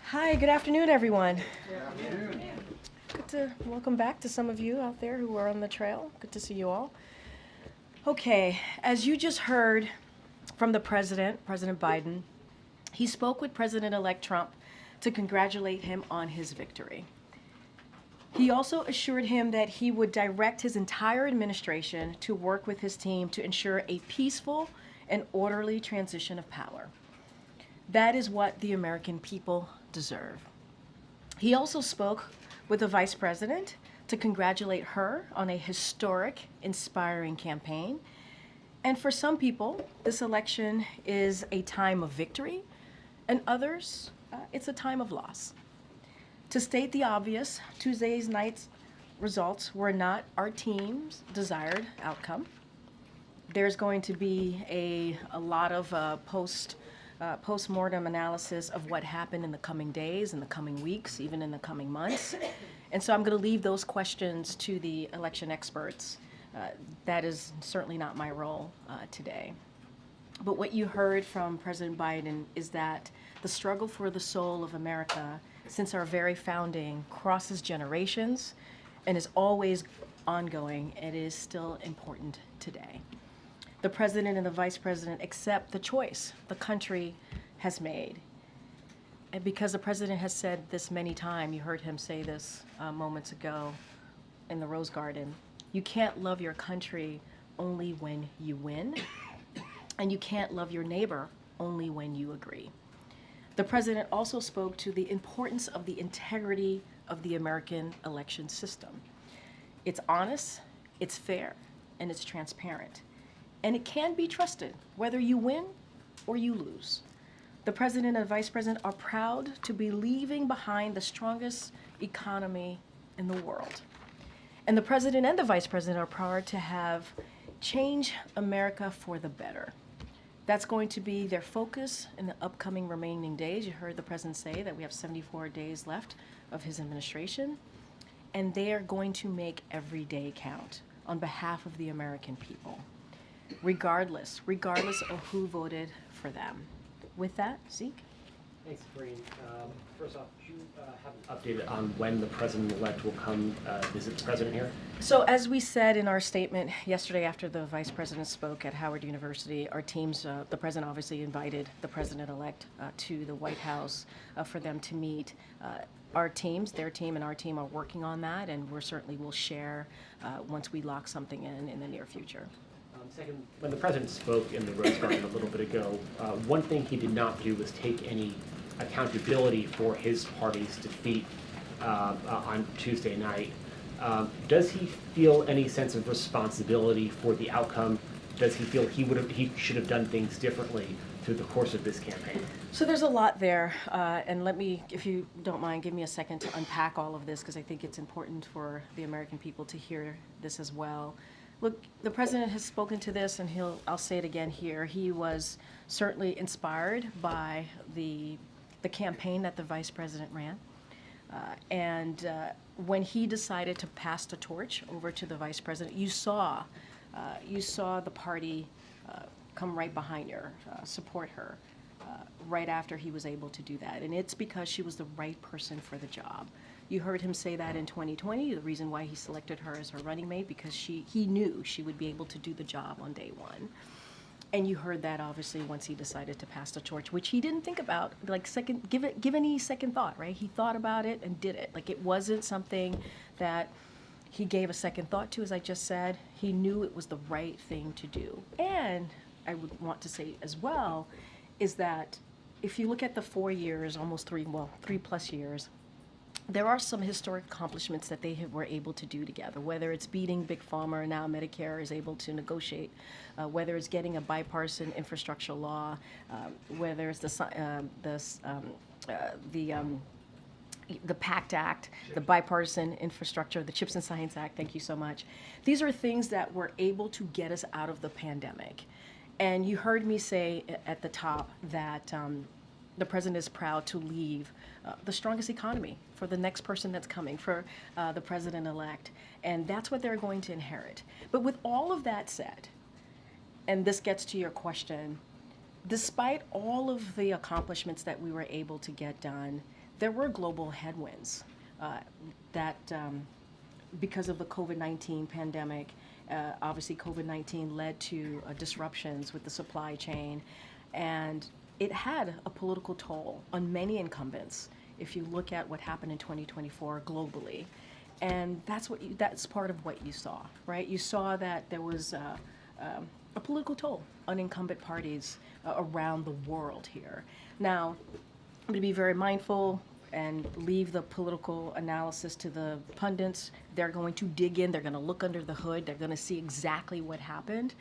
Hi, good afternoon, everyone. Good afternoon. Good to welcome back to some of you out there who are on the trail. Good to see you all. Okay, as you just heard from the President Biden, he spoke with President-elect Trump to congratulate him on his victory. He also assured him that he would direct his entire administration to work with his team to ensure a peaceful and orderly transition of power. That is what the American people deserve. He also spoke with the Vice President to congratulate her on a historic, inspiring campaign. And for some people, this election is a time of victory, and others, it's a time of loss. To state the obvious, Tuesday's night's results were not our team's desired outcome. There's going to be a lot of post-mortem analysis of what happened in the coming days, in the coming weeks, even in the coming months. And so I'm going to leave those questions to the election experts. That is certainly not my role today. But what you heard from President Biden is that the struggle for the soul of America since our very founding crosses generations and is always ongoing. It is still important today. The President and the Vice President accept the choice the country has made. And because the President has said this many times, you heard him say this moments ago in the Rose Garden, you can't love your country only when you win, and you can't love your neighbor only when you agree. The President also spoke to the importance of the integrity of the American election system. It's honest, it's fair, and it's transparent. And it can be trusted, whether you win or you lose. The President and Vice President are proud to be leaving behind the strongest economy in the world. And the President and the Vice President are proud to have changed America for the better. That's going to be their focus in the upcoming remaining days. You heard the President say that we have 74 days left of his administration, and they are going to make every day count on behalf of the American people, regardless of who voted for them. With that, Zeke? Thanks, Karine. First off, do you have an update on when the President-elect will come visit the President here? So as we said in our statement yesterday after the Vice President spoke at Howard University, our teams, the President obviously invited the President-elect to the White House for them to meet. Our teams, their team and our team are working on that, and we certainly will share once we lock something in the near future. Second, when the President spoke in the Rose Garden a little bit ago, one thing he did not do was take any accountability for his party's defeat on Tuesday night. Does he feel any sense of responsibility for the outcome? Does he feel he should have done things differently through the course of this campaign? So there's a lot there, and let me, if you don't mind, give me a second to unpack all of this, because I think it's important for the American people to hear this as well. Look, the President has spoken to this, and I'll say it again here. He was certainly inspired by the campaign that the Vice President ran. And when he decided to pass the torch over to the Vice President, you saw You saw the party come right behind her, support her, right after he was able to do that. And it's because she was the right person for the job. You heard him say that in 2020, the reason why he selected her as her running mate, because he knew she would be able to do the job on day one. And you heard that obviously once he decided to pass the torch, which he didn't think about, like give any second thought, right? He thought about it and did it. Like it wasn't something that he gave a second thought to, as I just said. He knew it was the right thing to do. And I would want to say as well, is that if you look at the 4 years, almost 3+ years, there are some historic accomplishments that they were able to do together, whether it's beating Big Pharma and now Medicare is able to negotiate, whether it's getting a bipartisan infrastructure law, whether it's the PACT Act, the Bipartisan Infrastructure, the CHIPS and Science Act, thank you so much. These are things that were able to get us out of the pandemic. And you heard me say at the top that the president is proud to leave the strongest economy for the next person that's coming, for the president-elect. And that's what they're going to inherit. But with all of that said, and this gets to your question, despite all of the accomplishments that we were able to get done, there were global headwinds that because of the COVID-19 pandemic, obviously COVID-19 led to disruptions with the supply chain, and it had a political toll on many incumbents if you look at what happened in 2024 globally. And that's part of what you saw, right? You saw that there was a political toll on incumbent parties around the world here. Now, I'm going to be very mindful and leave the political analysis to the pundits. They're going to dig in, they're going to look under the hood, they're going to see exactly what happened.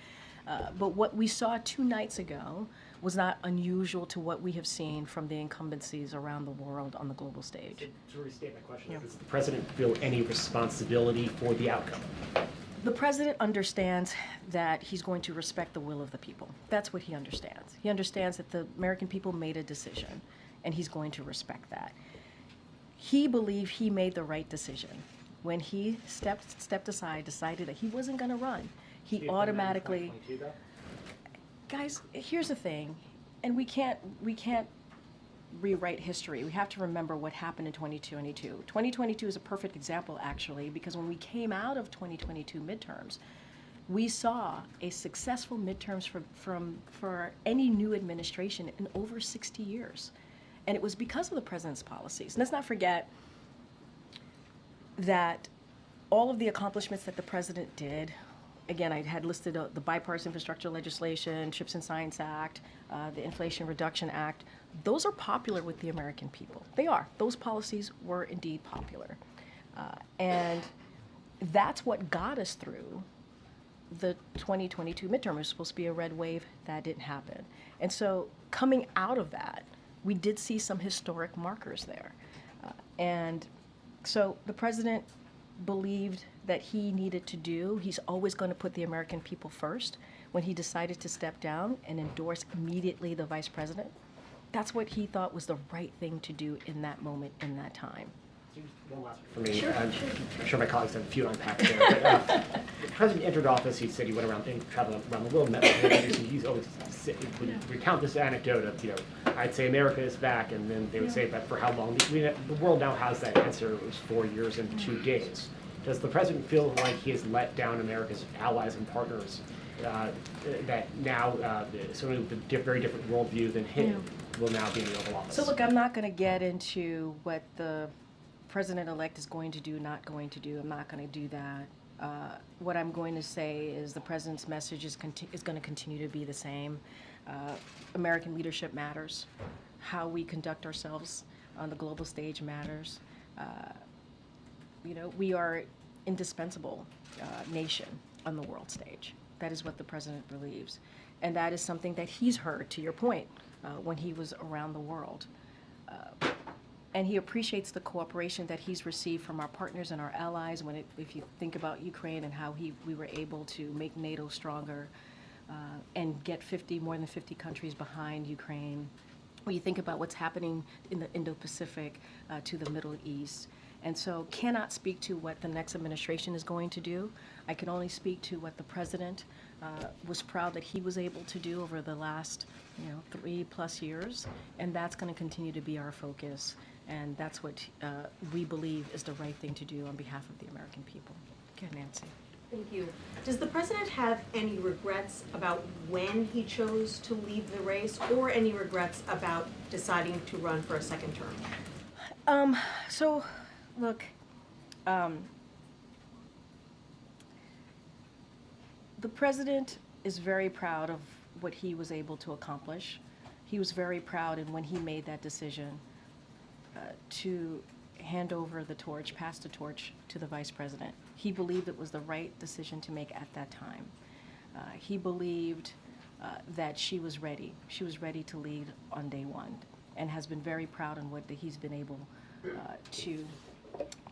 But what we saw 2 nights ago was not unusual to what we have seen from the incumbencies around the world on the global stage. To restate my question, does the president feel any responsibility for the outcome? The president understands that he's going to respect the will of the people. That's what he understands. He understands that the American people made a decision, and he's going to respect that. He believed he made the right decision. When he stepped aside, decided that he wasn't going to run, he automatically... Guys, here's the thing, and we can't rewrite history. We have to remember what happened in 2022. 2022 is a perfect example, actually, because when we came out of 2022 midterms, we saw a successful midterms for any new administration in over 60 years. And it was because of the president's policies. And let's not forget that all of the accomplishments that the president did, again, I had listed the bipartisan infrastructure legislation, CHIPS and Science Act, the Inflation Reduction Act. Those are popular with the American people. They are. Those policies were indeed popular. And that's what got us through the 2022 midterm. It was supposed to be a red wave. That didn't happen. And so coming out of that, we did see some historic markers there. And so the president believed that he needed to do. He's always going to put the American people first. When he decided to step down and endorse immediately the vice president, that's what he thought was the right thing to do in that moment, in that time. One last one for me. Sure, I'm sure. sure my colleagues have a few to unpack there. But, the president entered office, he said he went around and traveled around the world, met with leaders, and he's always would recount this anecdote of, I'd say America is back, and then they would say, but for how long? The world now has that answer. It was 4 years and 2 days. Does the president feel like he has let down America's allies and partners that now sort of the very different worldview than him will now be in the Oval Office? So look, I'm not going to get into what the president-elect is going to do, not going to do. I'm not going to do that. What I'm going to say is the president's message is going to continue to be the same. American leadership matters. How we conduct ourselves on the global stage matters. We are indispensable nation on the world stage. That is what the president believes. And that is something that he's heard, to your point, when he was around the world. And he appreciates the cooperation that he's received from our partners and our allies. If you think about Ukraine and how we were able to make NATO stronger and get more than 50 countries behind Ukraine. When you think about what's happening in the Indo-Pacific to the Middle East, And so cannot speak to what the next administration is going to do. I can only speak to what the president was proud that he was able to do over the last 3+ years, and that's going to continue to be our focus, and that's what we believe is the right thing to do on behalf of the American people. Okay, Nancy. Thank you. Does the president have any regrets about when he chose to leave the race, or any regrets about deciding to run for a second term? So, look, the president is very proud of what he was able to accomplish. He was very proud, and when he made that decision to hand over the torch, pass the torch to the vice president, he believed it was the right decision to make at that time. He believed that she was ready. She was ready to lead on day one, and has been very proud in what he's been able to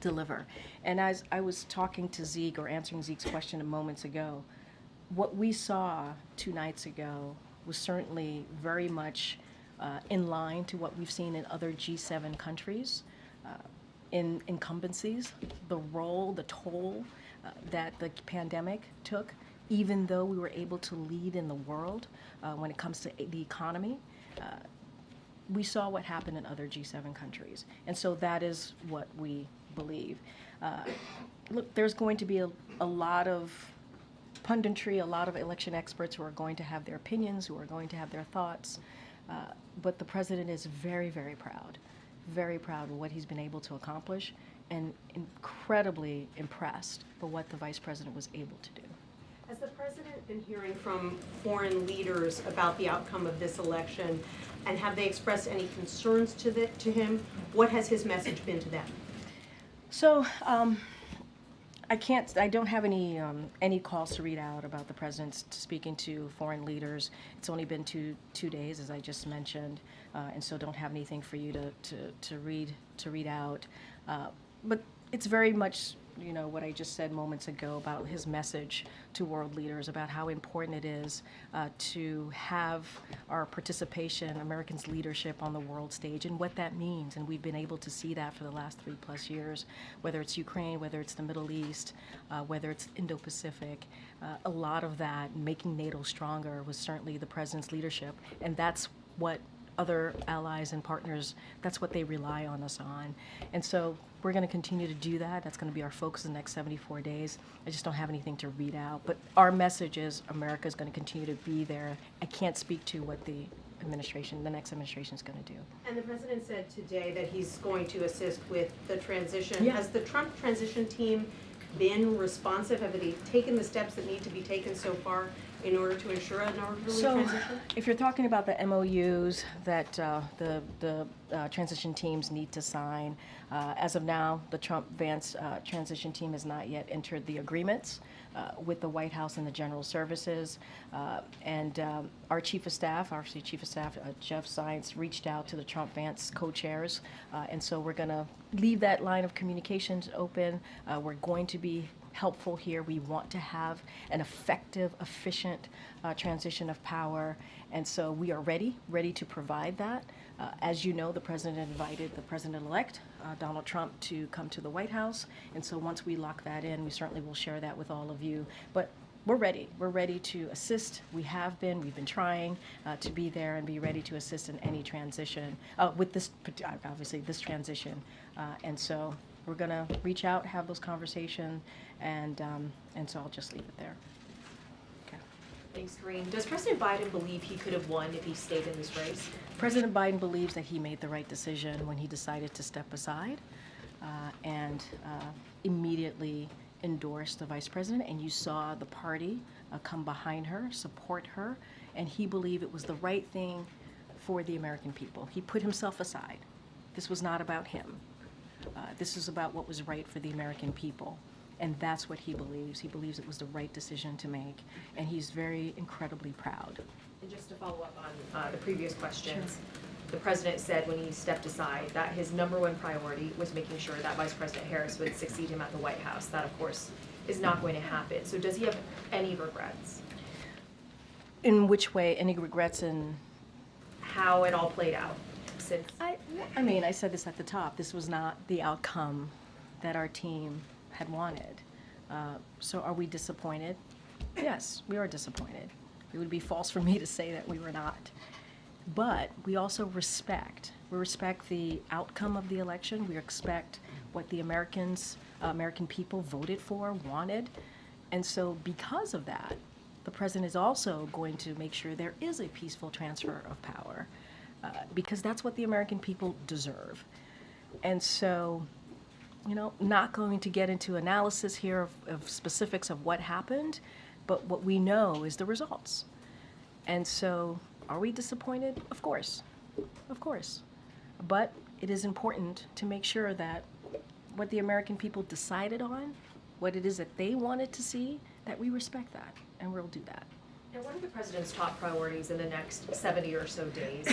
deliver. And as I was talking to Zeke, or answering Zeke's question moments ago, what we saw 2 nights ago was certainly very much in line to what we've seen in other G7 countries. In incumbencies, the role, the toll that the pandemic took, even though we were able to lead in the world when it comes to the economy, we saw what happened in other G7 countries. And so that is what we believe. Look, there's going to be a lot of punditry, a lot of election experts who are going to have their opinions, who are going to have their thoughts, but the president is very, very proud of what he's been able to accomplish, and incredibly impressed by what the vice president was able to do. Has the president been hearing from foreign leaders about the outcome of this election, and have they expressed any concerns to him? What has his message been to them? So, I don't have any calls to read out about the president speaking to foreign leaders. It's only been two days, as I just mentioned, and so don't have anything for you to read out. But it's very much, what I just said moments ago about his message to world leaders about how important it is to have our participation, Americans' leadership on the world stage, and what that means. And we've been able to see that for the last 3+ years, whether it's Ukraine, whether it's the Middle East, whether it's Indo-Pacific. A lot of that, making NATO stronger, was certainly the president's leadership, and that's what other allies and partners, that's what they rely on us on. And so we're going to continue to do that. That's going to be our focus in the next 74 days. I just don't have anything to read out. But our message is America is going to continue to be there. I can't speak to what the next administration is going to do. And the president said today that he's going to assist with the transition. Yeah. Has the Trump transition team been responsive? Have they taken the steps that need to be taken so far in order to ensure an orderly transition? If you're talking about the MOUs that the transition teams need to sign, as of now, the Trump-Vance transition team has not yet entered the agreements with the White House and the General Services. And our Chief of Staff, Jeff Zients, reached out to the Trump-Vance co-chairs. And so we're going to leave that line of communications open. We're going to be helpful here. We want to have an effective, efficient transition of power, and so we are ready to provide that. As you know, the president invited the president-elect, Donald Trump, to come to the White House, and so once we lock that in, we certainly will share that with all of you. But we're ready. We're ready to assist. We've been trying to be there and be ready to assist in any transition, with this, obviously, this transition. And so we're going to reach out, have those conversations, and so I'll just leave it there. Okay. Thanks, Karine. Does President Biden believe he could have won if he stayed in this race? President Biden believes that he made the right decision when he decided to step aside and immediately endorsed the vice president, and you saw the party come behind her, support her, and he believed it was the right thing for the American people. He put himself aside. This was not about him. This is about what was right for the American people, and that's what he believes. He believes it was the right decision to make, and he's very incredibly proud. And just to follow up on the previous questions, the president said when he stepped aside that his #1 priority was making sure that Vice President Harris would succeed him at the White House. That, of course, is not going to happen. So does he have any regrets? In which way? Any regrets in how it all played out? Since I mean, I said this at the top. This was not the outcome that our team had wanted. So are we disappointed? Yes, we are disappointed. It would be false for me to say that we were not. But we also respect. We respect the outcome of the election. We respect what the American people voted for, wanted. And so because of that, the president is also going to make sure there is a peaceful transfer of power, because that's what the American people deserve. And so, not going to get into analysis here of specifics of what happened, but what we know is the results. And so, are we disappointed? Of course. Of course. But it is important to make sure that what the American people decided on, what it is that they wanted to see, that we respect that, and we'll do that. Now, what are the president's top priorities in the next 70 or so days?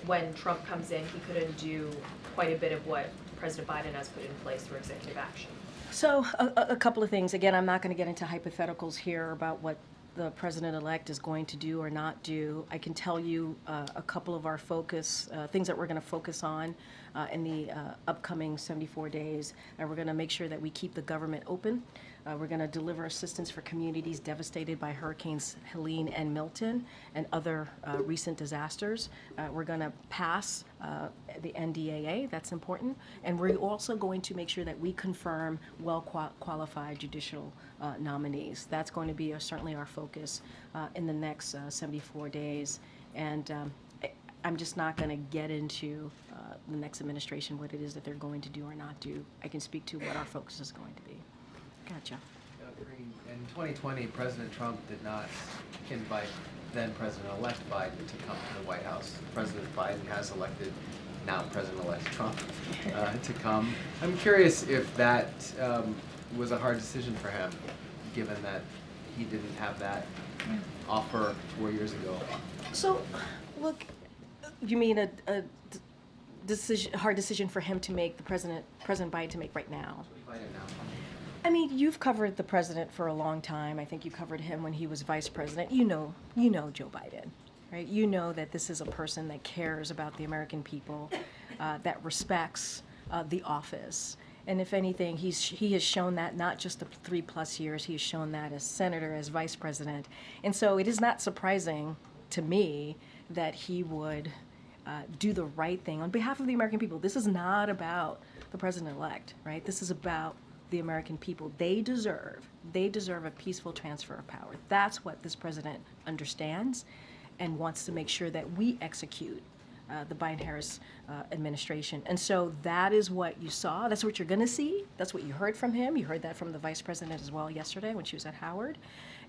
When Trump comes in, he could undo quite a bit of what President Biden has put in place through executive action. So a couple of things. Again, I'm not going to get into hypotheticals here about what the president-elect is going to do or not do. I can tell you a couple of our things that we're going to focus on in the upcoming 74 days. And we're going to make sure that we keep the government open. We're going to deliver assistance for communities devastated by Hurricanes Helene and Milton and other recent disasters. We're going to pass the NDAA, that's important. And we're also going to make sure that we confirm well-qualified judicial nominees. That's going to be certainly our focus in the next 74 days. And I'm just not going to get into the next administration, what it is that they're going to do or not do. I can speak to what our focus is going to be. Gotcha. Karine, in 2020, President Trump did not invite then President-elect Biden to come to the White House. President Biden has elected now President-elect Trump to come. I'm curious if that was a hard decision for him, given that he didn't have that offer 4 years ago. So, look, you mean a hard decision for him to make, President Biden to make right now? Biden now. I mean, you've covered the president for a long time. I think you covered him when he was vice president. You know Joe Biden, right? You know that this is a person that cares about the American people, that respects the office. And if anything, he has shown that not just the 3+ years, he has shown that as senator, as vice president. And so it is not surprising to me that he would do the right thing on behalf of the American people. This is not about the president-elect, right? This is about the American people. They deserve a peaceful transfer of power. That's what this president understands and wants to make sure that we execute the Biden-Harris administration. And so that is what you saw. That's what you're going to see. That's what you heard from him. You heard that from the vice president as well yesterday when she was at Howard.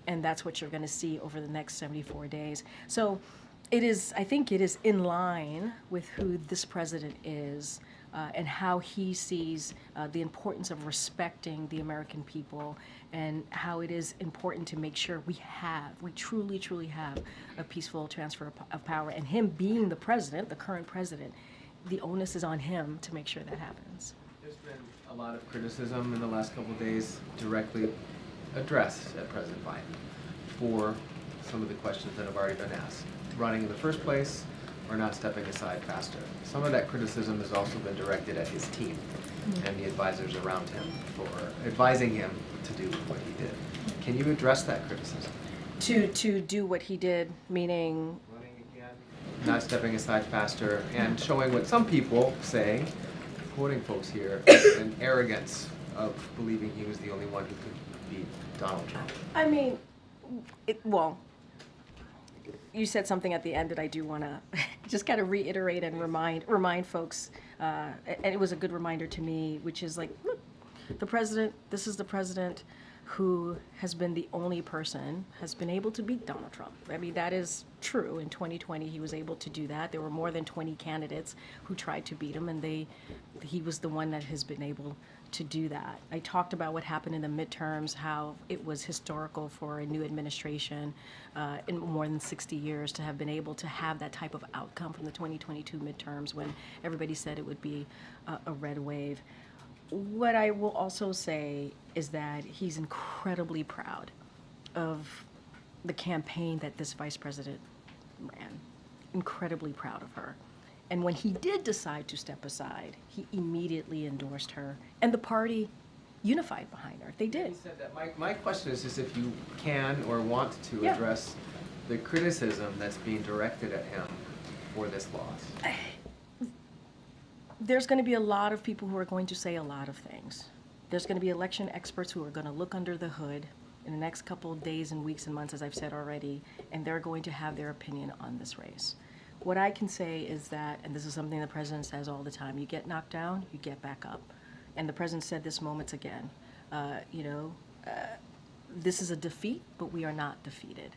And that's what you're going to see over the next 74 days. So I think it is in line with who this president is, and how he sees the importance of respecting the American people, and how it is important to make sure we truly, truly have a peaceful transfer of power. And him being the president, the current president, the onus is on him to make sure that happens. There's been a lot of criticism in the last couple of days directly addressed at President Biden for some of the questions that have already been asked. Running in the first place, or not stepping aside faster. Some of that criticism has also been directed at his team and the advisors around him for advising him to do what he did. Can you address that criticism? To do what he did, meaning? Running again, not stepping aside faster, and showing what some people say, quoting folks here, an arrogance of believing he was the only one who could beat Donald Trump. I mean, you said something at the end that I do want to just kind of reiterate and remind folks, and it was a good reminder to me, which is like, look, this is the president who has been the only person has been able to beat Donald Trump. I mean, that is true. In 2020, he was able to do that. There were more than 20 candidates who tried to beat him, and he was the one that has been able to do that. I talked about what happened in the midterms, how it was historical for a new administration in more than 60 years to have been able to have that type of outcome from the 2022 midterms when everybody said it would be a red wave. What I will also say is that he's incredibly proud of the campaign that this vice president ran. Incredibly proud of her. And when he did decide to step aside, he immediately endorsed her, and the party unified behind her. They did. He said that. My question is just if you can or want to Yeah. address the criticism that's being directed at him for this loss. There's going to be a lot of people who are going to say a lot of things. There's going to be election experts who are going to look under the hood in the next couple of days and weeks and months, as I've said already, and they're going to have their opinion on this race. What I can say is that, and this is something the president says all the time, you get knocked down, you get back up. And the president said this moments again. This is a defeat, but we are not defeated.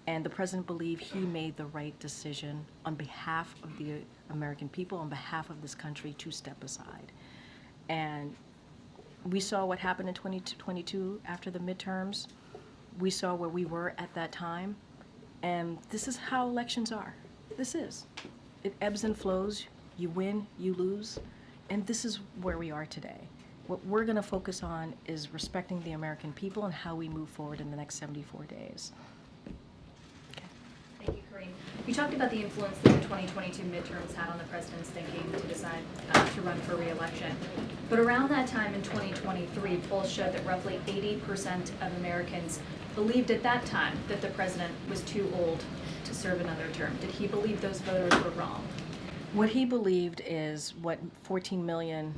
And the president believed he made the right decision on behalf of the American people, on behalf of this country, to step aside. And we saw what happened in 2022 after the midterms. We saw where we were at that time. And this is how elections are. This is. It ebbs and flows. You win, you lose. And this is where we are today. What we're going to focus on is respecting the American people and how we move forward in the next 74 days. Thank you, Karine. You talked about the influence that the 2022 midterms had on the president's thinking to decide to run for re-election. But around that time in 2023, polls showed that roughly 80% of Americans believed at that time that the president was too old to serve another term. Did he believe those voters were wrong? What he believed is what 14 million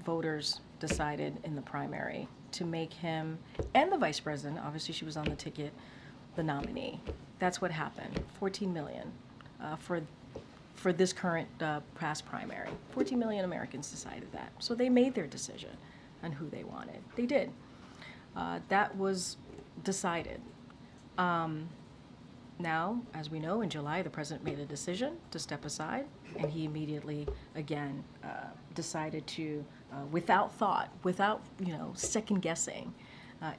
voters decided in the primary to make him, and the vice president, obviously she was on the ticket, the nominee. That's what happened. 14 million for this current past primary. 14 million Americans decided that. So they made their decision on who they wanted. They did. That was decided. Now, as we know, in July, the president made a decision to step aside, and he immediately, again, decided to, without thought, without second guessing,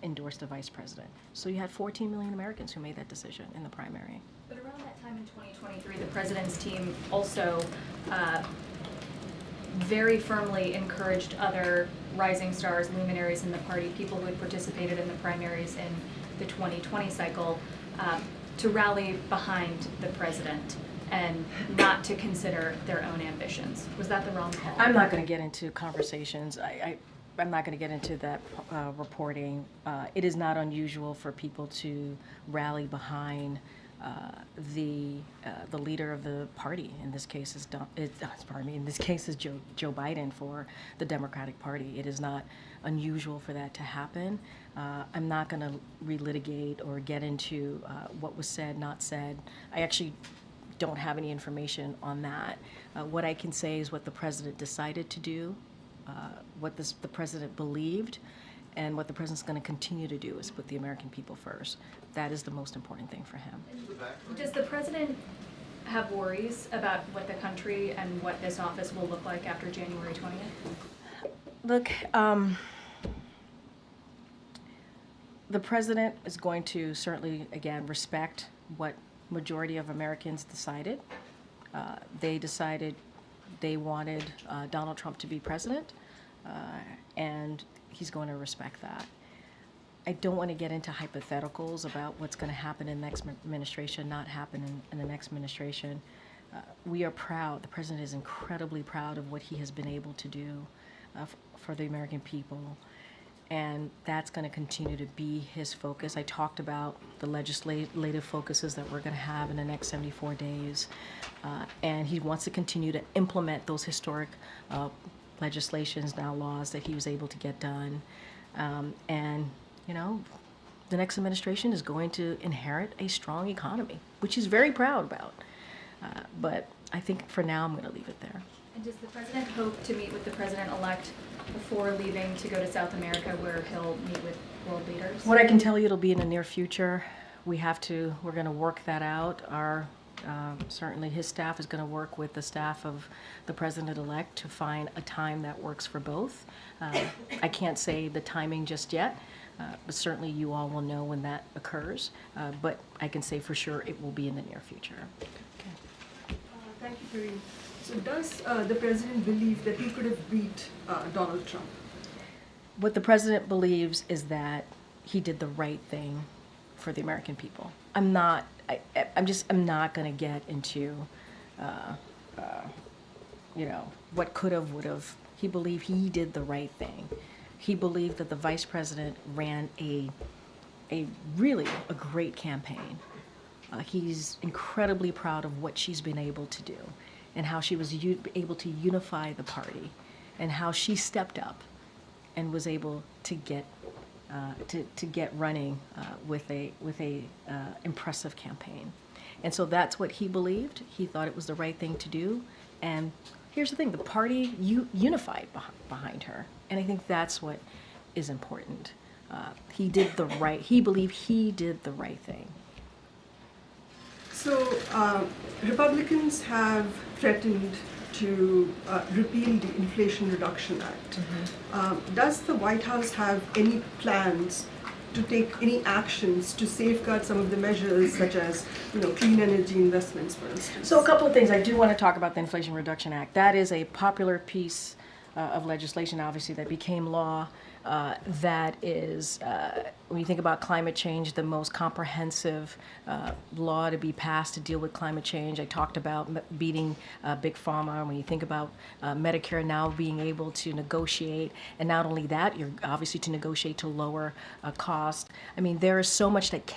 endorse the vice president. So you had 14 million Americans who made that decision in the primary. But around that time in 2023, the president's team also very firmly encouraged other rising stars, luminaries in the party, people who had participated in the primaries in the 2020 cycle, to rally behind the president and not to consider their own ambitions. Was that the wrong call? I'm not going to get into conversations. I'm not going to get into that reporting. It is not unusual for people to rally behind the leader of the party. In this case is Joe Biden for the Democratic Party. It is not unusual for that to happen. I'm not going to relitigate or get into what was said, not said. I actually don't have any information on that. What I can say is what the president decided to do, what the president believed, and what the president's going to continue to do is put the American people first. That is the most important thing for him. Does the president have worries about what the country and what this office will look like after January 20th? Look, the president is going to certainly, again, respect what majority of Americans decided. They decided they wanted Donald Trump to be president, and he's going to respect that. I don't want to get into hypotheticals about what's going to happen in the next administration, not happen in the next administration. We are proud. The president is incredibly proud of what he has been able to do for the American people. And that's going to continue to be his focus. I talked about the legislative focuses that we're going to have in the next 74 days. And he wants to continue to implement those historic legislations, now laws, that he was able to get done. And, the next administration is going to inherit a strong economy, which he's very proud about. But I think for now, I'm going to leave it there. And does the president hope to meet with the president-elect before leaving to go to South America, where he'll meet with world leaders? What I can tell you, it'll be in the near future. We're going to work that out. Certainly his staff is going to work with the staff of the president-elect to find a time that works for both. I can't say the timing just yet, but certainly you all will know when that occurs. But I can say for sure it will be in the near future. Okay. Thank you, Karine. So does the president believe that he could have beat Donald Trump? What the president believes is that he did the right thing for the American people. I'm not going to get into what could have, would have. He believed he did the right thing. He believed that the vice president ran a really a great campaign. He's incredibly proud of what she's been able to do and how she was able to unify the party and how she stepped up and was able to get running with a impressive campaign. And so that's what he believed. He thought it was the right thing to do. And here's the thing, the party unified behind her. And I think that's what is important. He believed he did the right thing. So Republicans have threatened to repeal the Inflation Reduction Act. Does the White House have any plans to take any actions to safeguard some of the measures, such as clean energy investments, for instance? So a couple of things. I do want to talk about the Inflation Reduction Act. That is a popular piece of legislation, obviously, that became law. That is, when you think about climate change, the most comprehensive law to be passed to deal with climate change. I talked about beating Big Pharma. When you think about Medicare now being able to negotiate, and not only that, you're obviously to negotiate to lower cost. I mean, there is so much that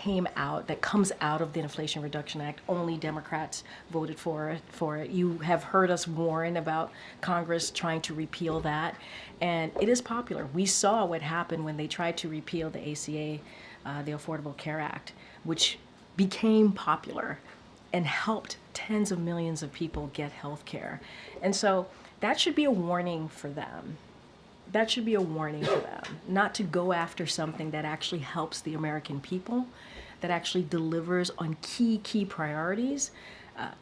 comes out of the Inflation Reduction Act. Only Democrats voted for it. You have heard us warn about Congress trying to repeal that. And it is popular. We saw what happened when they tried to repeal the ACA, the Affordable Care Act, which became popular and helped tens of millions of people get health care. And so that should be a warning for them. That should be a warning for them, not to go after something that actually helps the American people, that actually delivers on key priorities,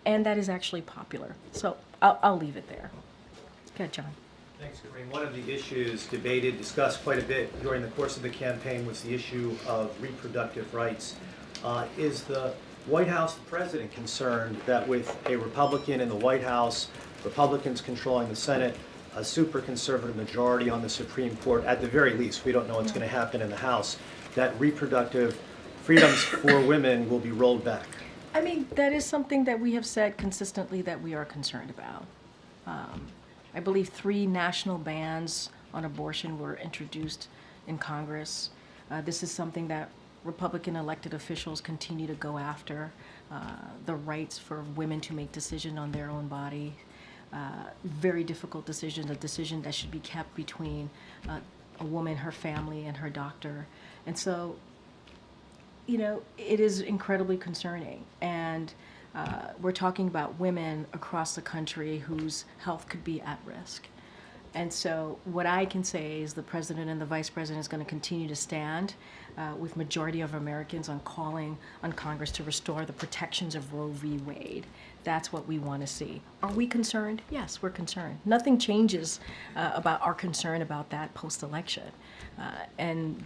and that is actually popular. So I'll leave it there. Go ahead, John. Thanks, Karine. One of the issues debated, discussed quite a bit during the course of the campaign was the issue of reproductive rights. Is the White House, the president, concerned that with a Republican in the White House, Republicans controlling the Senate, a super conservative majority on the Supreme Court, at the very least, we don't know what's going to happen in the House, that reproductive freedoms for women will be rolled back? I mean, that is something that we have said consistently that we are concerned about. I believe 3 national bans on abortion were introduced in Congress. This is something that Republican elected officials continue to go after, the rights for women to make decisions on their own body. Very difficult decision, a decision that should be kept between a woman, her family, and her doctor. And so, it is incredibly concerning. And we're talking about women across the country whose health could be at risk. And so what I can say is the president and the vice president is going to continue to stand with majority of Americans on calling on Congress to restore the protections of Roe v. Wade. That's what we want to see. Are we concerned? Yes, we're concerned. Nothing changes about our concern about that post-election. And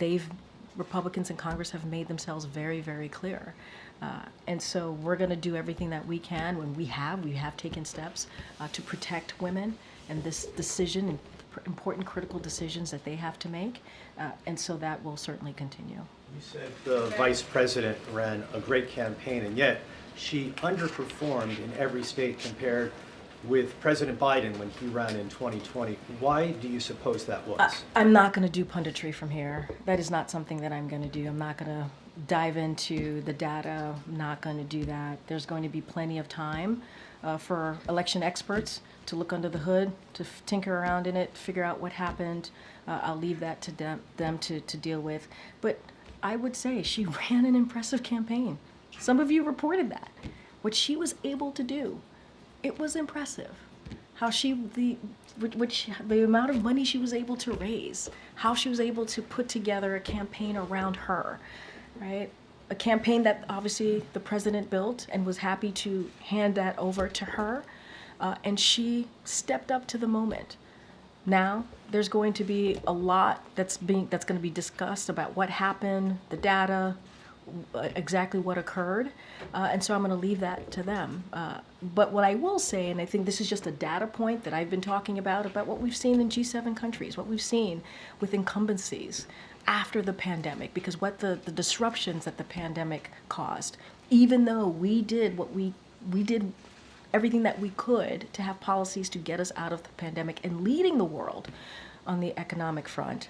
Republicans in Congress have made themselves very, very clear. And so we're going to do everything that we can. When we have taken steps to protect women and this decision, important critical decisions that they have to make. And so that will certainly continue. You said the vice president ran a great campaign, and yet she underperformed in every state compared with President Biden when he ran in 2020. Why do you suppose that was? I'm not going to do punditry from here. That is not something that I'm going to do. I'm not going to dive into the data. I'm not going to do that. There's going to be plenty of time for election experts to look under the hood, to tinker around in it, figure out what happened. I'll leave that to them to deal with. But I would say she ran an impressive campaign. Some of you reported that. What she was able to do, it was impressive. How the amount of money she was able to raise, how she was able to put together a campaign around her, right? A campaign that obviously the president built and was happy to hand that over to her, and she stepped up to the moment. Now there's going to be a lot that's going to be discussed about what happened, the data, exactly what occurred, and so I'm going to leave that to them. But what I will say, and I think this is just a data point that I've been talking about what we've seen in G7 countries, what we've seen with incumbencies after the pandemic, because what the disruptions that the pandemic caused, even though we did what we did everything that we could to have policies to get us out of the pandemic and leading the world on the economic front.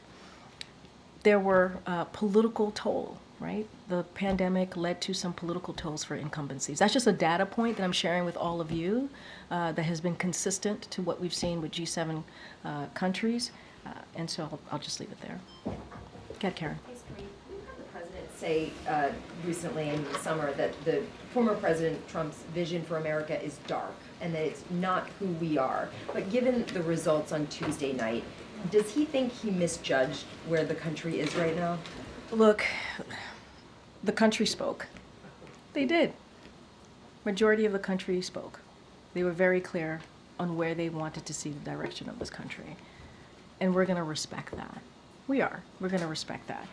There were political toll, right? The pandemic led to some political tolls for incumbencies. That's just a data point that I'm sharing with all of you that has been consistent to what we've seen with G7 countries. And so I'll just leave it there. Go ahead, Karen. Thanks, Karine. We heard the president say recently in the summer that the former President Trump's vision for America is dark and that it's not who we are. But given the results on Tuesday night, does he think he misjudged where the country is right now? Look, the country spoke. They did. Majority of the country spoke. They were very clear on where they wanted to see the direction of this country. And we're going to respect that. We are. We're going to respect that.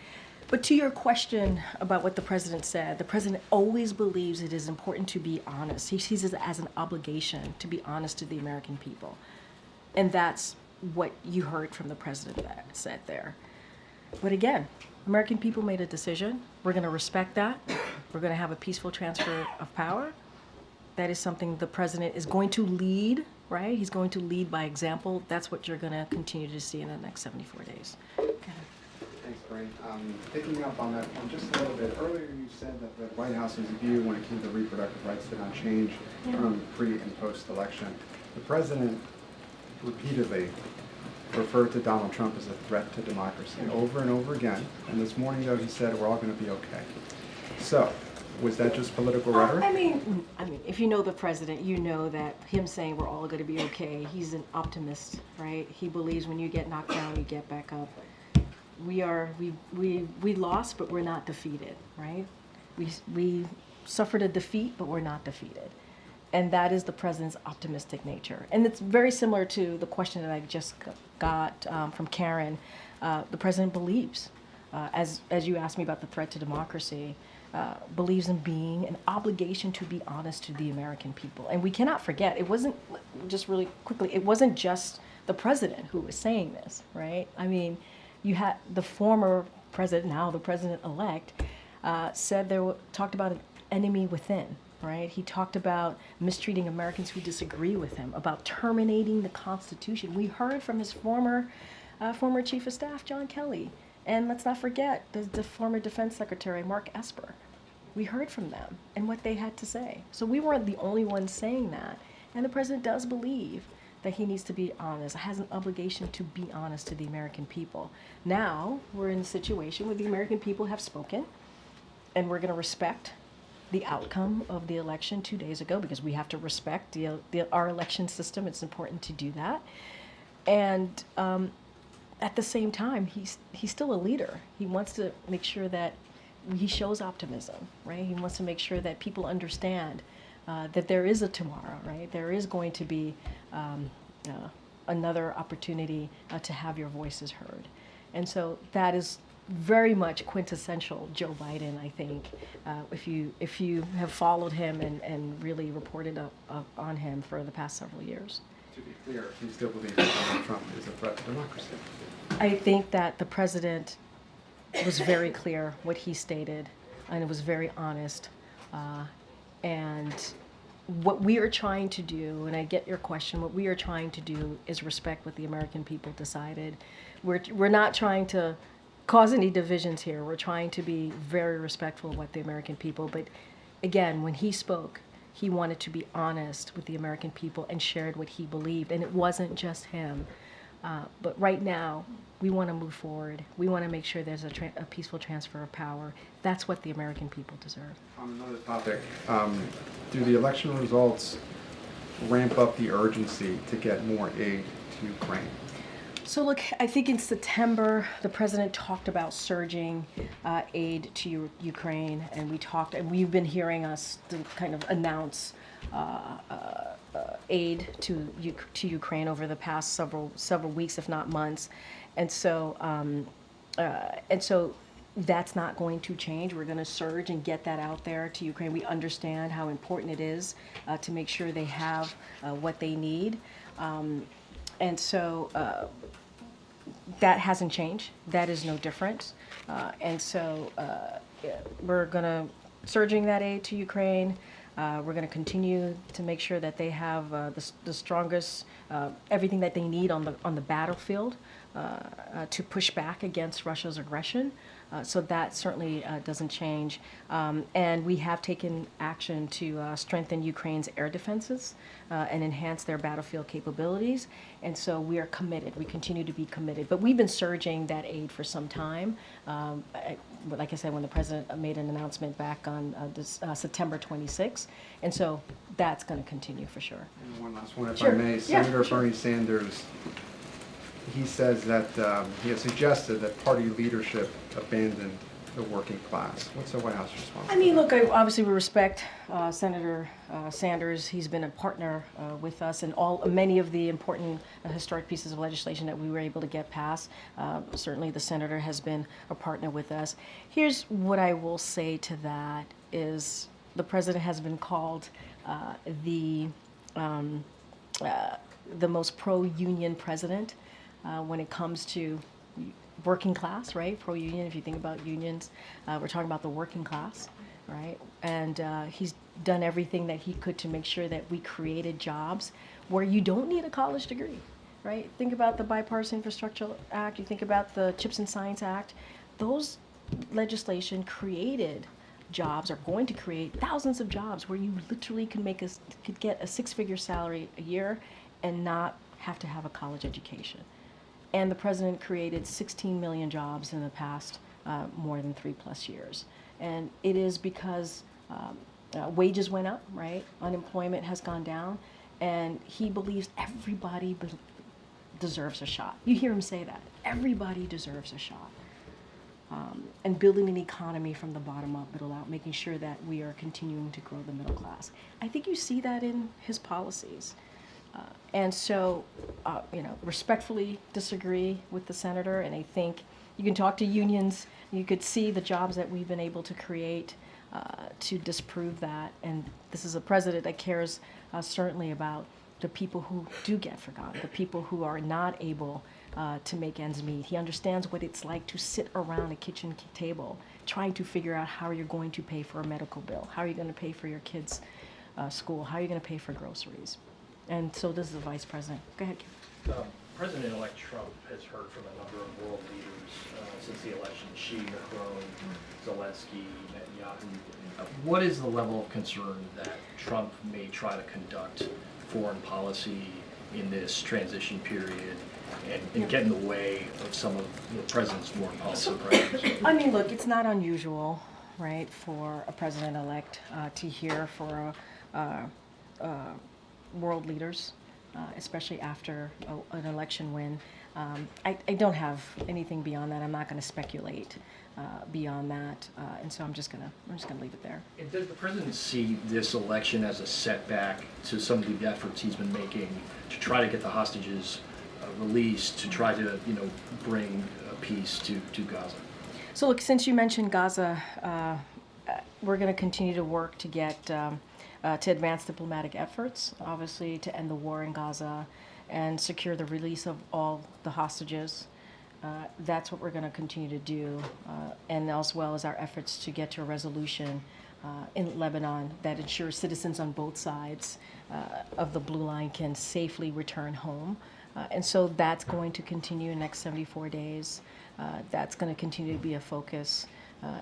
But to your question about what the president said, the president always believes it is important to be honest. He sees it as an obligation to be honest to the American people. And that's what you heard from the president that said there. But again, American people made a decision. We're going to respect that. We're going to have a peaceful transfer of power. That is something the president is going to lead, right? He's going to lead by example. That's what you're going to continue to see in the next 74 days. Thanks, Karine. Picking up on that point just a little bit, earlier you said that the White House's view when it came to reproductive rights did not change from pre and post-election. The president repeatedly referred to Donald Trump as a threat to democracy over and over again. And this morning, though, he said we're all going to be okay. So, was that just political rhetoric? I mean, if you know the president, you know that him saying we're all going to be okay, he's an optimist, right? He believes when you get knocked down, you get back up. We lost, but we're not defeated, right? We suffered a defeat, but we're not defeated. And that is the president's optimistic nature. And it's very similar to the question that I just got from Karen. The president believes, as you asked me about the threat to democracy, believes in being an obligation to be honest to the American people. And we cannot forget, it wasn't, just really quickly, it wasn't just the president who was saying this, right? I mean, you had the former president, now the president-elect, talked about an enemy within. Right? He talked about mistreating Americans who disagree with him, about terminating the Constitution. We heard from his former Chief of Staff, John Kelly. And let's not forget the former Defense Secretary, Mark Esper. We heard from them and what they had to say. So we weren't the only ones saying that. And the president does believe that he needs to be honest, has an obligation to be honest to the American people. Now we're in a situation where the American people have spoken, and we're going to respect the outcome of the election 2 days ago, because we have to respect our election system. It's important to do that. And at the same time, he's still a leader. He wants to make sure that he shows optimism, right? He wants to make sure that people understand that there is a tomorrow, right? There is going to be another opportunity to have your voices heard. And so that is very much quintessential Joe Biden, I think, if you have followed him and really reported up on him for the past several years. To be clear, you still believe that Donald Trump is a threat to democracy? I think that the president was very clear what he stated, and it was very honest. And what we are trying to do, and I get your question, what we are trying to do is respect what the American people decided. We're not trying to cause any divisions here. We're trying to be very respectful of what the American people, but again, when he spoke, he wanted to be honest with the American people and shared what he believed, and it wasn't just him. But right now, we want to move forward. We want to make sure there's a peaceful transfer of power. That's what the American people deserve. On another topic, do the election results ramp up the urgency to get more aid to Ukraine? So look, I think in September, the president talked about surging aid to Ukraine, and we've been hearing us kind of announce aid to Ukraine over the past several weeks, if not months, and so that's not going to change. We're going to surge and get that out there to Ukraine. We understand how important it is to make sure they have what they need. And so that hasn't changed. That is no different. And so we're going to surging that aid to Ukraine. We're going to continue to make sure that they have the strongest, everything that they need on the battlefield to push back against Russia's aggression. So that certainly doesn't change. And we have taken action to strengthen Ukraine's air defenses and enhance their battlefield capabilities. And so we are committed. We continue to be committed. But we've been surging that aid for some time. Like I said, when the president made an announcement back on September 26th. And so that's going to continue for sure. And one last one, if Sure. I may. Yeah, Senator sure. Bernie Sanders, he says that he has suggested that party leadership abandoned the working class. What's the White House response? I mean, look, obviously we respect Senator Sanders. He's been a partner with us in many of the important historic pieces of legislation that we were able to get passed. Certainly the senator has been a partner with us. Here's what I will say to that is the president has been called the most pro-union president when it comes to working class, right? Pro-union, if you think about unions, we're talking about the working class, right? And he's done everything that he could to make sure that we created jobs where you don't need a college degree, right? Think about the Bipartisan Infrastructure Act, you think about the Chips and Science Act. Those legislation created jobs, are going to create thousands of jobs where you literally could get a six-figure salary a year and not have to have a college education. And the president created 16 million jobs in the past more than 3+ years. And it is because wages went up, right? Unemployment has gone down. And he believes everybody deserves a shot. You hear him say that. Everybody deserves a shot. And building an economy from the bottom up, middle out, making sure that we are continuing to grow the middle class. I think you see that in his policies. And so, respectfully disagree with the senator, and I think you can talk to unions, you could see the jobs that we've been able to create to disprove that. And this is a president that cares certainly about the people who do get forgotten, the people who are not able to make ends meet. He understands what it's like to sit around a kitchen table trying to figure out how you're going to pay for a medical bill, how are you going to pay for your kids' school, how are you going to pay for groceries. And so does the vice president. Go ahead, Kim. President-elect Trump has heard from a number of world leaders since the election, Xi, Macron, Zelensky, Netanyahu. What is the level of concern that Trump may try to conduct foreign policy in this transition period and get in the way of some of the president's foreign policy priorities? I mean, look, it's not unusual, right, for a president-elect to hear for world leaders, especially after an election win. I don't have anything beyond that. I'm not going to speculate beyond that, and so I'm just gonna leave it there. And does the president see this election as a setback to some of the efforts he's been making to try to get the hostages released, to try to bring peace to Gaza? So look, since you mentioned Gaza, we're going to continue to work to get to advance diplomatic efforts, obviously to end the war in Gaza and secure the release of all the hostages. That's what we're going to continue to do, and as well as our efforts to get to a resolution in Lebanon that ensures citizens on both sides of the blue line can safely return home. And so that's going to continue in the next 74 days. That's going to continue to be a focus,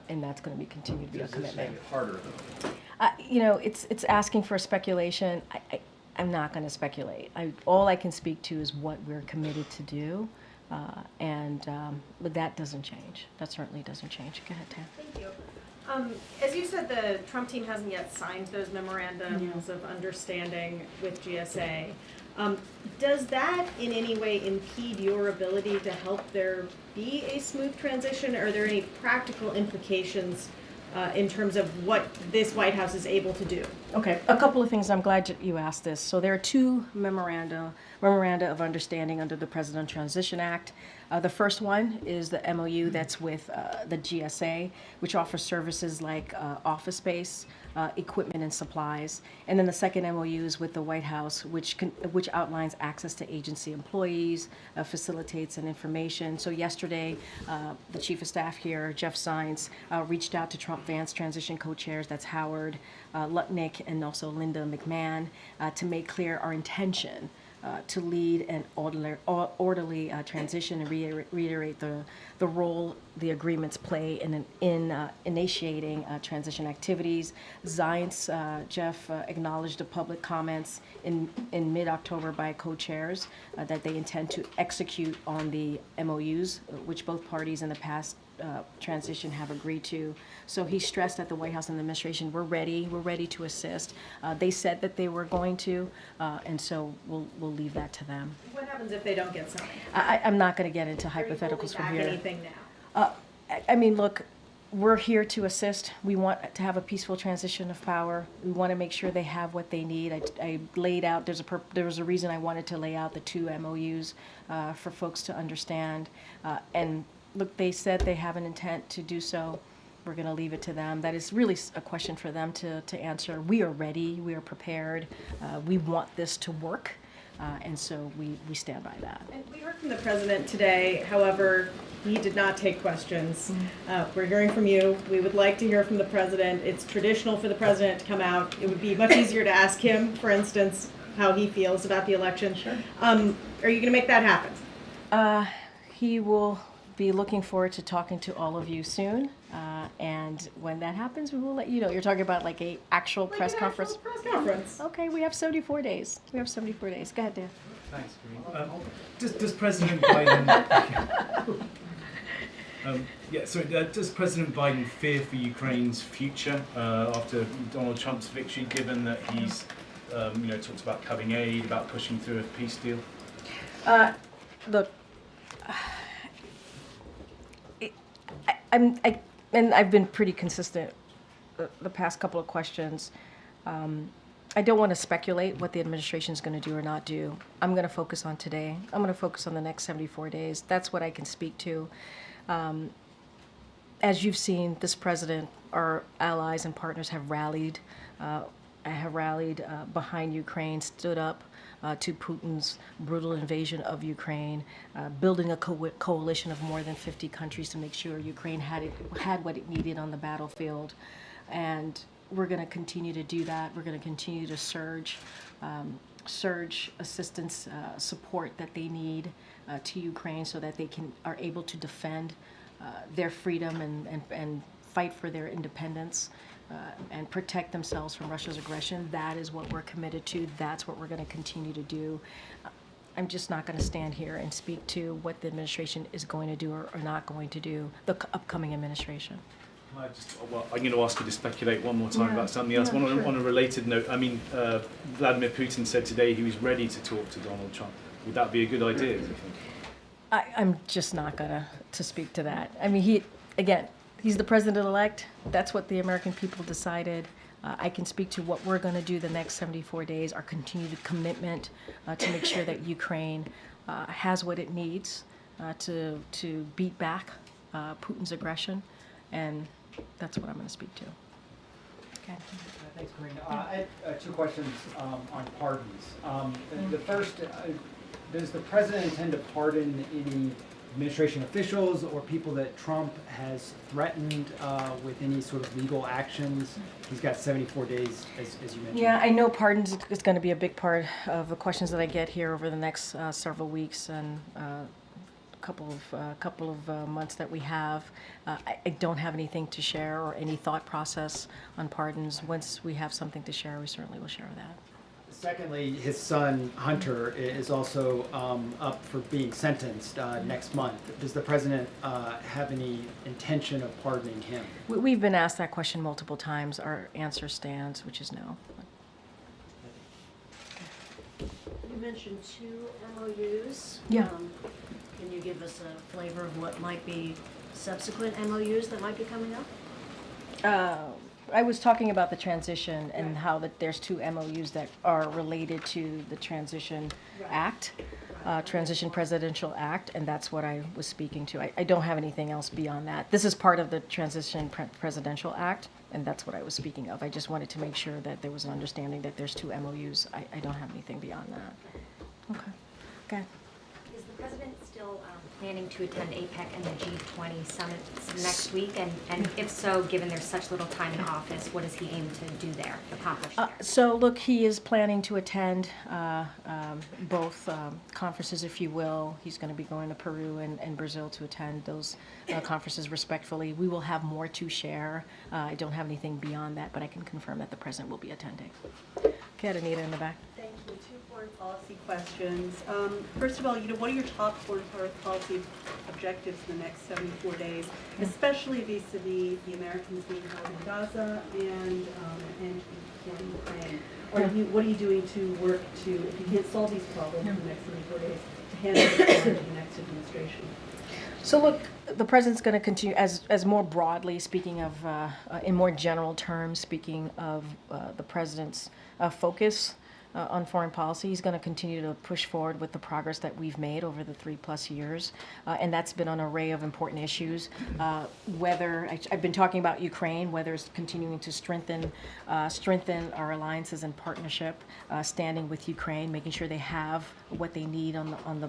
and that's going to continue to be a commitment. Does this make it harder, though? It's asking for speculation. I'm not going to speculate. All I can speak to is what we're committed to do, but that doesn't change. That certainly doesn't change. Go ahead, Tam. Thank you. As you said, the Trump team hasn't yet signed those memorandums of understanding with GSA. Does that in any way impede your ability to help there be a smooth transition? Are there any practical implications in terms of what this White House is able to do? Okay, a couple of things. I'm glad you asked this. So there are two memoranda of understanding under the President Transition Act. The first one is the MOU that's with the GSA, which offers services like office space, equipment and supplies. And then the second MOU is with the White House, which outlines access to agency employees, facilitates and information. So yesterday, the Chief of Staff here, Jeff Zients, reached out to Trump Vance transition co-chairs, that's Howard, Lutnick Mike and also Linda McMahon to make clear our intention to lead an orderly transition and reiterate the role the agreements play in initiating transition activities. Zients, Jeff acknowledged the public comments in mid-October by co-chairs that they intend to execute on the MOUs, which both parties in the past transition have agreed to. So he stressed that the White House and the administration, we're ready to assist. They said that they were going to, and so we'll leave that to them. What happens if they don't get signed? I'm not going to get into Are you hypotheticals from holding back here. anything now? I mean, look, we're here to assist. We want to have a peaceful transition of power. We want to make sure they have what they need. I laid out, there was a reason I wanted to lay out the 2 MOUs for folks to understand. And look, they said they have an intent to do so. We're going to leave it to them. That is really a question for them to answer. We are ready. We are prepared. We want this to work. And so we stand by that. And we heard from the president today, however, he did not take questions. We're hearing from you. We would like to hear from the president. It's traditional for the president to come out. It would be much easier to ask him, for instance, how he feels about the election. Sure. Are you going to make that happen? He will be looking forward to talking to all of you soon. And when that happens, we will let you know. You're talking about like a actual press conference? Press conference. Okay, we have 74 days. We have 74 days. Go ahead, Dan. Thanks, Karine. Does President Biden... does President Biden fear for Ukraine's future after Donald Trump's victory, given that he's, talks about cutting aid, about pushing through a peace deal? Look, and I've been pretty consistent the past couple of questions. I don't want to speculate what the administration is going to do or not do. I'm going to focus on today. I'm going to focus on the next 74 days. That's what I can speak to. As you've seen, this president, our allies and partners have rallied behind Ukraine, stood up to Putin's brutal invasion of Ukraine, building a coalition of more than 50 countries to make sure Ukraine had what it needed on the battlefield. And we're going to continue to do that. We're going to continue to surge assistance, support that they need to Ukraine so that they are able to defend their freedom and fight for their independence. And protect themselves from Russia's aggression. That is what we're committed to. That's what we're going to continue to do. I'm just not going to stand here and speak to what the administration is going to do or not going to do, the upcoming administration. I'm going to ask you to speculate one more time about something else. Sure. On a related note, Vladimir Putin said today he was ready to talk to Donald Trump. Would that be a good idea, do you think? I'm just not going to speak to that. I mean, he's the president-elect. That's what the American people decided. I can speak to what we're going to do the next 74 days, our continued commitment to make sure that Ukraine has what it needs to beat back Putin's aggression, and that's what I'm going to speak to. Okay. Thanks, Karine. I have 2 questions on pardons. The first, does the president intend to pardon any administration officials or people that Trump has threatened with any sort of legal actions? He's got 74 days, as you mentioned. Yeah, I know pardons is going to be a big part of the questions that I get here over the next several weeks and couple of months that we have. I don't have anything to share or any thought process on pardons. Once we have something to share, we certainly will share that. Secondly, his son, Hunter, is also up for being sentenced next month. Does the president have any intention of pardoning him? We've been asked that question multiple times. Our answer stands, which is no. You mentioned 2 MOUs. Yeah. Can you give us a flavor of what might be subsequent MOUs that might be coming up? I was talking about the transition and how that there's 2 MOUs that are related to the Transition Act, Transition Presidential Act, and that's what I was speaking to. I don't have anything else beyond that. This is part of the Transition Presidential Act, and that's what I was speaking of. I just wanted to make sure that there was an understanding that there's 2 MOUs. I don't have anything beyond that. Okay. Is the president still planning to attend APEC and the G20 summits next week? And if so, given there's such little time in office, what does he aim to do there, accomplish there? So look, he is planning to attend both conferences, if you will. He's going to be going to Peru and Brazil to attend those conferences respectfully. We will have more to share. I don't have anything beyond that, but I can confirm that the president will be attending. Okay, Anita in the back. Thank you. Two foreign policy questions. First of all, what are your top foreign policy objectives in the next 74 days, especially vis-a-vis the Americans being held in Gaza and in Ukraine? Or what are you doing to work to, if you can't solve these problems in the next 74 days, to handle it in the next administration? So look, the president's going to continue, as more broadly, speaking of, in more general terms, speaking of the president's focus on foreign policy, he's going to continue to push forward with the progress that we've made over the 3+ years, and that's been on an array of important issues. Whether I've been talking about Ukraine, whether it's continuing to strengthen our alliances and partnership, standing with Ukraine, making sure they have what they need on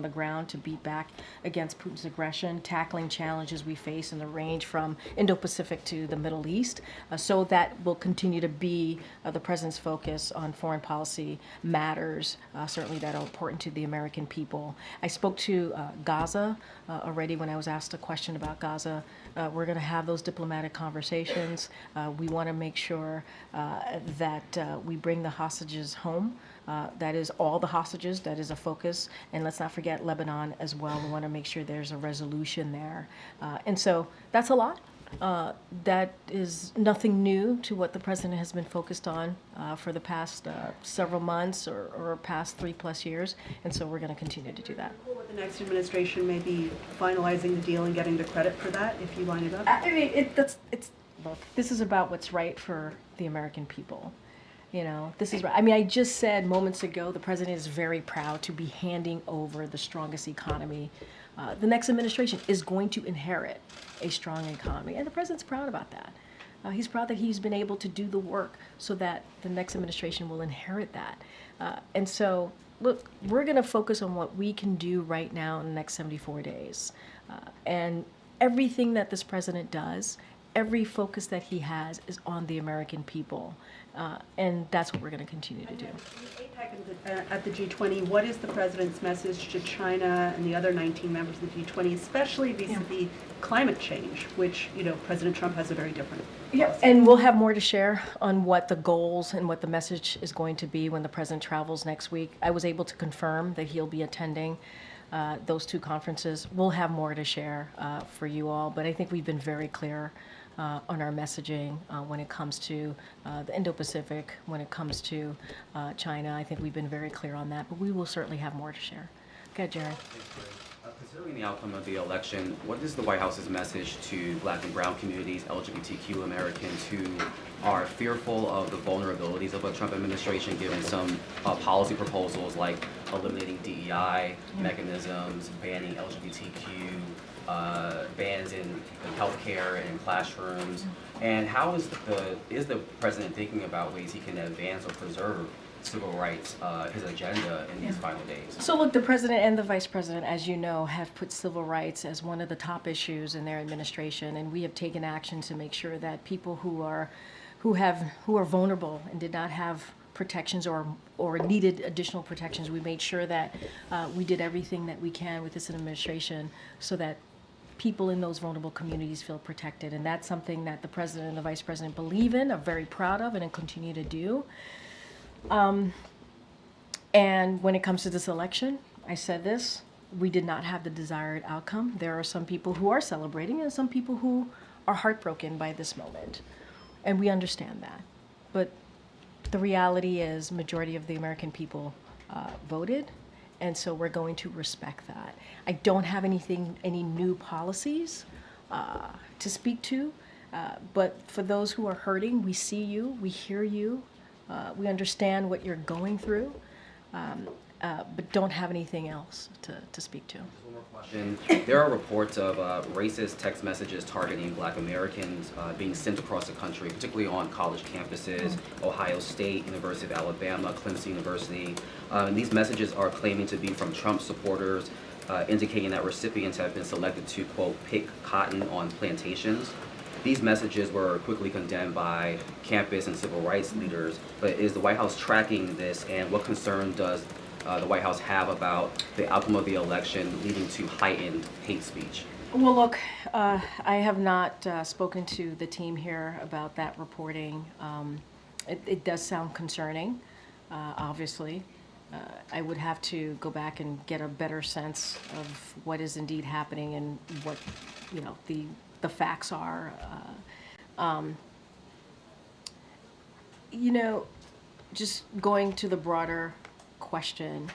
the ground to beat back against Putin's aggression, tackling challenges we face in the range from Indo-Pacific to the Middle East. So that will continue to be the president's focus on foreign policy matters, certainly that are important to the American people. I spoke to Gaza already when I was asked a question about Gaza. We're going to have those diplomatic conversations. We want to make sure that we bring the hostages home. That is all the hostages, that is a focus. And let's not forget Lebanon as well. We want to make sure there's a resolution there. And so that's a lot. That is nothing new to what the president has been focused on for the past several months or past 3+ years. And so we're going to continue to do that. With the next administration may be finalizing the deal and getting the credit for that if you line it up? I mean, look, this is about what's right for the American people. This is right. I mean, I just said moments ago, the president is very proud to be handing over the strongest economy. The next administration is going to inherit a strong economy, and the president's proud about that. He's proud that he's been able to do the work so that the next administration will inherit that. And so, look, we're going to focus on what we can do right now in the next 74 days. And everything that this president does, every focus that he has is on the American people. And that's what we're going to continue to do. At the G20, what is the president's message to China and the other 19 members of the G20, especially vis-a-vis climate change, which, President Trump has a very different policy. And we'll have more to share on what the goals and what the message is going to be when the president travels next week. I was able to confirm that he'll be attending those two conferences. We'll have more to share for you all, but I think we've been very clear on our messaging when it comes to the Indo-Pacific, when it comes to China. I think we've been very clear on that, but we will certainly have more to share. Okay, Jared. Considering the outcome of the election, what is the White House's message to Black and Brown communities, LGBTQ Americans who are fearful of the vulnerabilities of a Trump administration, given some policy proposals like eliminating DEI mechanisms, banning LGBTQ, bans in healthcare and classrooms, and how is the president thinking about ways he can advance or preserve civil rights, his agenda in these final days? So look, the president and the vice president, as you know, have put civil rights as one of the top issues in their administration, and we have taken action to make sure that people who are vulnerable and did not have protections or needed additional protections, we made sure that we did everything that we can with this administration so that people in those vulnerable communities feel protected. And that's something that the president and the vice president believe in, are very proud of, and continue to do. And when it comes to this election, I said this, we did not have the desired outcome. There are some people who are celebrating and some people who are heartbroken by this moment. And we understand that. But the reality is majority of the American people voted. And so we're going to respect that. I don't have any new policies to speak to, but for those who are hurting, we see you, we hear you, we understand what you're going through, but don't have anything else to speak to. And there are reports of racist text messages targeting Black Americans being sent across the country, particularly on college campuses, Ohio State, University of Alabama, Clemson University. And these messages are claiming to be from Trump supporters. indicating that recipients have been selected to, quote, pick cotton on plantations. These messages were quickly condemned by campus and civil rights leaders, but is the White House tracking this, and what concern does the White House have about the outcome of the election leading to heightened hate speech? Well, look, I have not spoken to the team here about that reporting. It does sound concerning, obviously. I would have to go back and get a better sense of what is indeed happening and what, you know, the facts are. You know, just going to the broader question,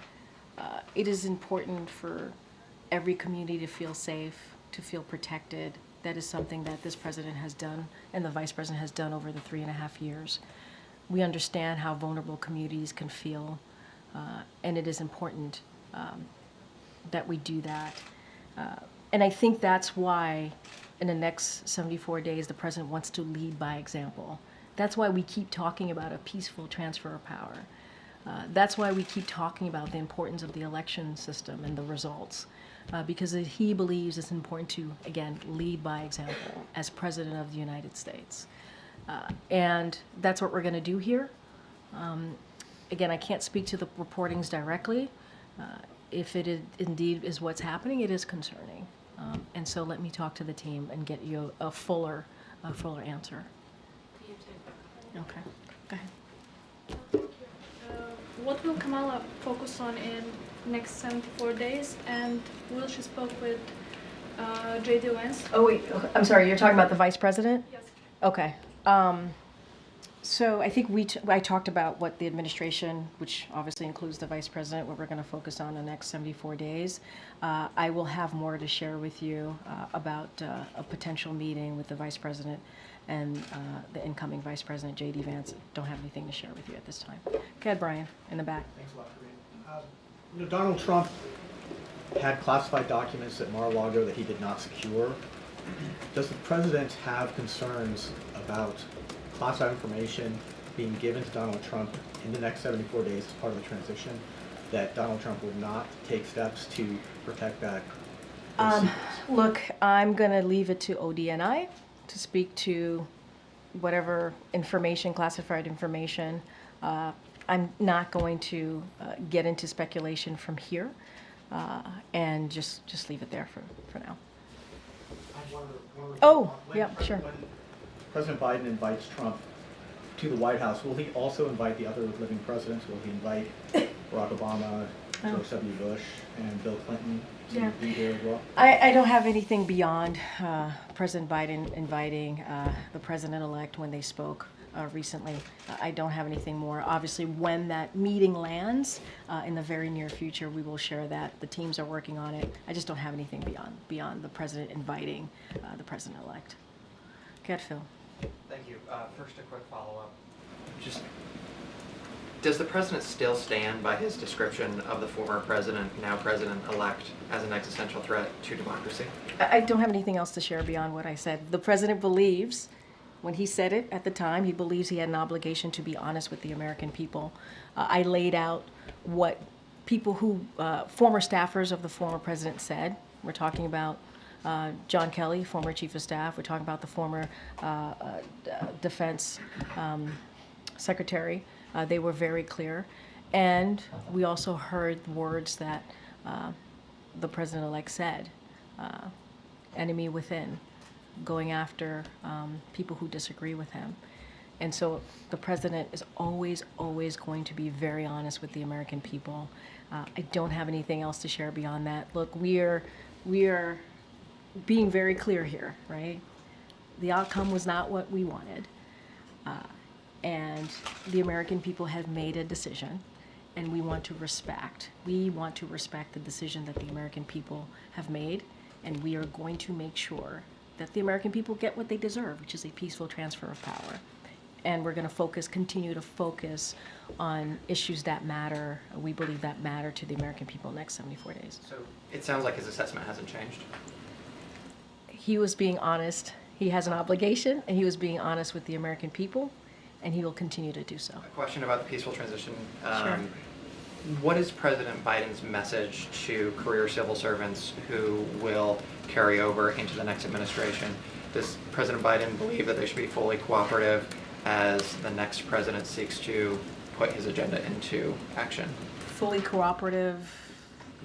it is important for every community to feel safe, to feel protected. That is something that this president has done and the vice president has done over the 3.5 years. We understand how vulnerable communities can feel, and it is important that we do that. And I think that's why in the next 74 days, the president wants to lead by example. That's why we keep talking about a peaceful transfer of power. That's why we keep talking about the importance of the election system and the results, because he believes it's important to, again, lead by example as President of the United States. And that's what we're going to do here. Again, I can't speak to the reportings directly. If it indeed is what's happening, it is concerning. And so let me talk to the team and get you a fuller answer. Okay, go ahead. What will Kamala focus on in next 74 days? And will she spoke with J.D. Vance? Oh wait, I'm sorry, you're talking about the vice president? Yes. Okay. So I think I talked about what the administration, which obviously includes the vice president, what we're going to focus on the next 74 days. I will have more to share with you about a potential meeting with the vice president and the incoming vice president, J.D. Vance. Don't have anything to share with you at this time. Go ahead, Brian, in the back. Thanks a lot, Karine. You know, Donald Trump had classified documents at Mar-a-Lago that he did not secure. Does the president have concerns about classified information being given to Donald Trump in the next 74 days as part of the transition, that Donald Trump would not take steps to protect that? Look, I'm going to leave it to ODNI to speak to whatever information, classified information. I'm not going to get into speculation from here, and just leave it there for now. Oh, yeah, sure. When President Biden invites Trump to the White House, will he also invite the other living presidents? Will he invite Barack Obama, George W. Bush, and Bill Clinton to be there as well? I don't have anything beyond President Biden inviting the president-elect when they spoke recently. I don't have anything more. Obviously, when that meeting lands in the very near future, we will share that. The teams are working on it. I just don't have anything beyond the president inviting the president-elect. Go ahead, Phil. Thank you. First, a quick follow-up. Does the president still stand by his description of the former president, now president-elect, as an existential threat to democracy? I don't have anything else to share beyond what I said. The president believes, when he said it at the time, he believes he had an obligation to be honest with the American people. I laid out what people who, former staffers of the former president said. We're talking about John Kelly, former chief of staff. We're talking about the former defense secretary. They were very clear. And we also heard words that the president-elect said, enemy within, going after people who disagree with him. And so the president is always, always going to be very honest with the American people. I don't have anything else to share beyond that. Look, we are being very clear here, right? The outcome was not what we wanted. And the American people have made a decision, and we want to respect. We want to respect the decision that the American people have made, and we are going to make sure that the American people get what they deserve, which is a peaceful transfer of power. And we're going to continue to focus on issues that matter. We believe that matter to the American people in the next 74 days. So it sounds like his assessment hasn't changed. He was being honest. He has an obligation, and he was being honest with the American people, and he will continue to do so. A question about the peaceful transition. Sure. What is President Biden's message to career civil servants who will carry over into the next administration? Does President Biden believe that they should be fully cooperative as the next president seeks to put his agenda into action? Fully cooperative.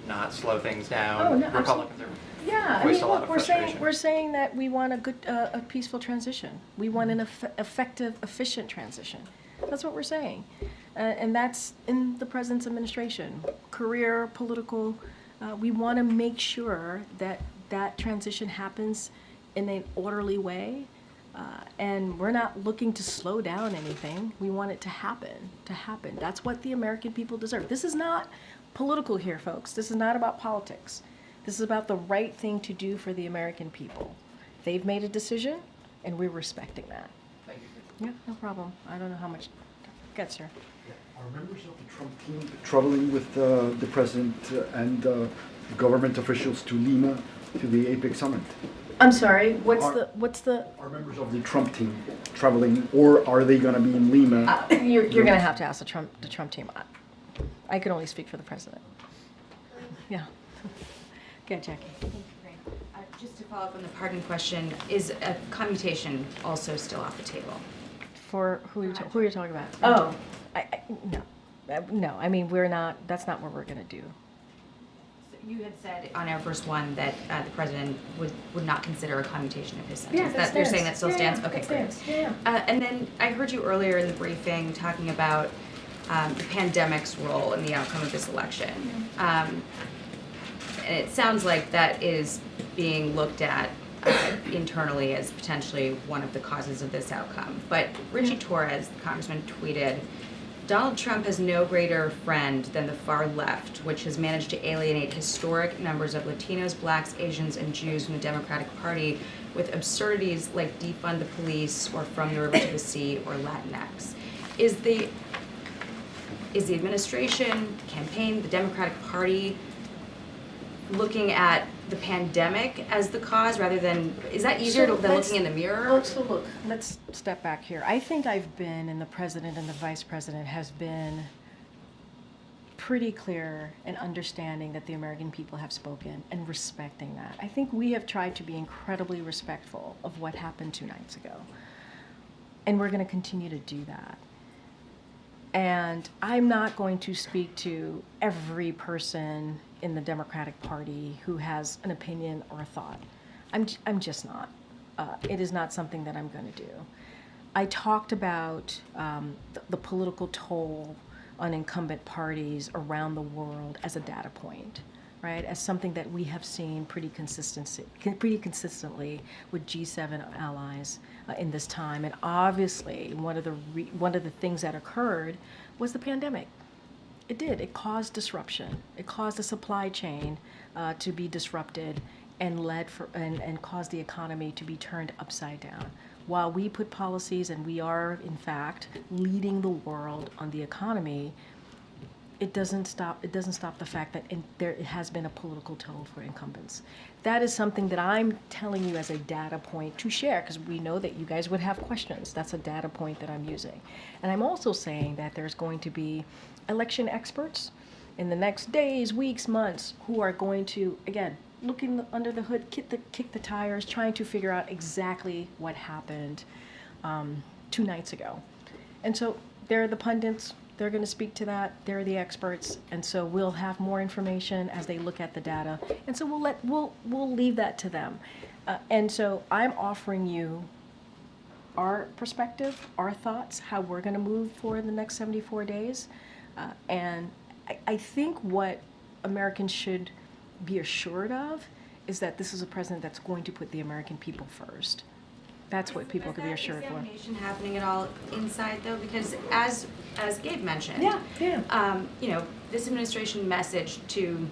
Not slow things down? Oh, no, Republicans are Yeah, I voiced mean, a lot look, of we're saying frustration. that we want a good, a peaceful transition. We want an effective, efficient transition. That's what we're saying, and that's in the president's administration. Career, political, we want to make sure that that transition happens in an orderly way, and we're not looking to slow down anything. We want it to happen. That's what the American people deserve. This is not political here, folks. This is not about politics. This is about the right thing to do for the American people. They've made a decision, and we're respecting that. Thank you. Yeah, no problem. I don't know how much gets here. Are members of the Trump team traveling with the president and government officials to Lima to the APEC summit? I'm sorry. What's the? Are members of the Trump team traveling, or are they going to be in Lima? You're going to have to ask the Trump team. I can only speak for the president. Yeah. Good, Jackie. Just to follow up on the pardon question, is a commutation also still off the table? For who are you talking about? Oh, no. I mean, we're not. That's not what we're going to do. You had said on Air Force One that the president would not consider a commutation of his sentence. Yeah, that You're stands. saying that still stands? Yeah, Okay, that great. stands. Yeah. And then I heard you earlier in the briefing talking about the pandemic's role in the outcome of this election. And it sounds like that is being looked at internally as potentially one of the causes of this outcome. But Richie Torres, the congressman, tweeted, "Donald Trump has no greater friend than the far left, which has managed to alienate historic numbers of Latinos, blacks, Asians, and Jews from the Democratic Party with absurdities like defund the police or from the river to the sea or Latinx." Is the administration, campaign, the Democratic Party looking at the pandemic as the cause rather than, is that easier than looking in the mirror? So look, let's step back here. I think I've been, and the president and the vice president has been pretty clear in understanding that the American people have spoken and respecting that. I think we have tried to be incredibly respectful of what happened 2 nights ago. And we're going to continue to do that. And I'm not going to speak to every person in the Democratic Party who has an opinion or a thought. I'm just not. It is not something that I'm going to do. I talked about the political toll on incumbent parties around the world as a data point, right? As something that we have seen pretty consistently with G7 allies in this time. And obviously, one of the things that occurred was the pandemic. It did. It caused disruption. It caused the supply chain to be disrupted and and caused the economy to be turned upside down. While we put policies, and we are in fact leading the world on the economy, it doesn't stop the fact that there has been a political toll for incumbents. That is something that I'm telling you as a data point to share, because we know that you guys would have questions. That's a data point that I'm using. And I'm also saying that there's going to be election experts in the next days, weeks, months, who are going to, again, looking under the hood, kick the tires, trying to figure out exactly what happened 2 nights ago. And so they're the pundits. They're going to speak to that. They're the experts, and so we'll have more information as they look at the data. And so we'll leave that to them. And so I'm offering you our perspective, our thoughts, how we're going to move forward in the next 74 days. And I think what Americans should be assured of is that this is a president that's going to put the American people first. That's what people can be assured for. Is examination happening at all inside though? Because as Gabe mentioned, this administration messaged to